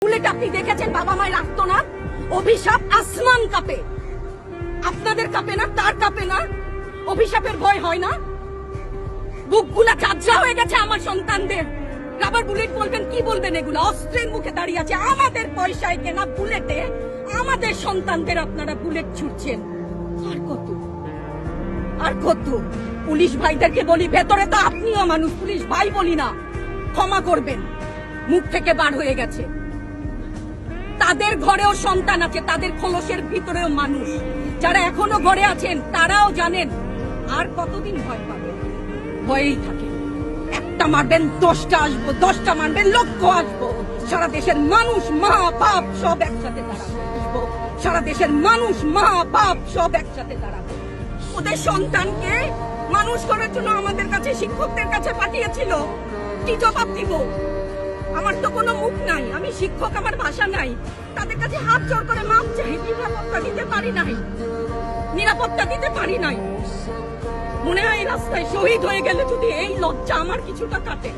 Bullet আপনি দেখেছেন বাবা মায়ের রাখতো না? অভিশাপ আসমান কাঁপে, আপনাদের কাঁপে না? তার কাঁপে না? অভিশাপের ভয় হয় না? বুকগুলা ঝাঁঝরা হয়ে গেছে আমার সন্তানদের। রাবার বুলেট বলবেন, কি বলবেন? এগুলো অস্ত্রের মুখে দাঁড়িয়ে আছে, আমাদের পয়সায় কেনা বুলেটে আমাদের সন্তানদের আপনারা বুলেট ছুটছেন। আর কত আর কত? পুলিশ ভাইদেরকে বলি, ভেতরে তো আপনিও মানুষ, পুলিশ ভাই বলি না, ক্ষমা করবেন, মুখ থেকে বার হয়ে গেছে। তাদের ঘরেও সন্তান আছে, তাদের খোলসের ভিতরেও মানুষ। যারা এখনো ঘরে আছেন তারাও জানেন আর কতদিন ভয় পাবেন। ভয়েই থাকে, একটা মারবেন 10টা আসবো, 10টা মারবেন লক্ষ আসবো। সারা দেশের মানুষ মা বাপ সব একসাথে দাঁড়াবো। সারা দেশের মানুষ মা বাপ সব একসাথে দাঁড়াবো। ওদের সন্তানকে মানুষ করার জন্য আমাদের কাছে, শিক্ষকদের কাছে পাঠিয়েছিল। কি জবাব দিব? আমার তো কোনো মুখ নাই, আমি শিক্ষক, আমার ভাষা নাই। তাদের কাছে হাত জোর করে মাপ চাই, নিরাপত্তা দিতে পারি নাই, নিরাপত্তা দিতে পারি নাই। মনে হয় রাস্তায় শহীদ হয়ে গেলে যদি এই লজ্জা আমার কিছুটা কাটে।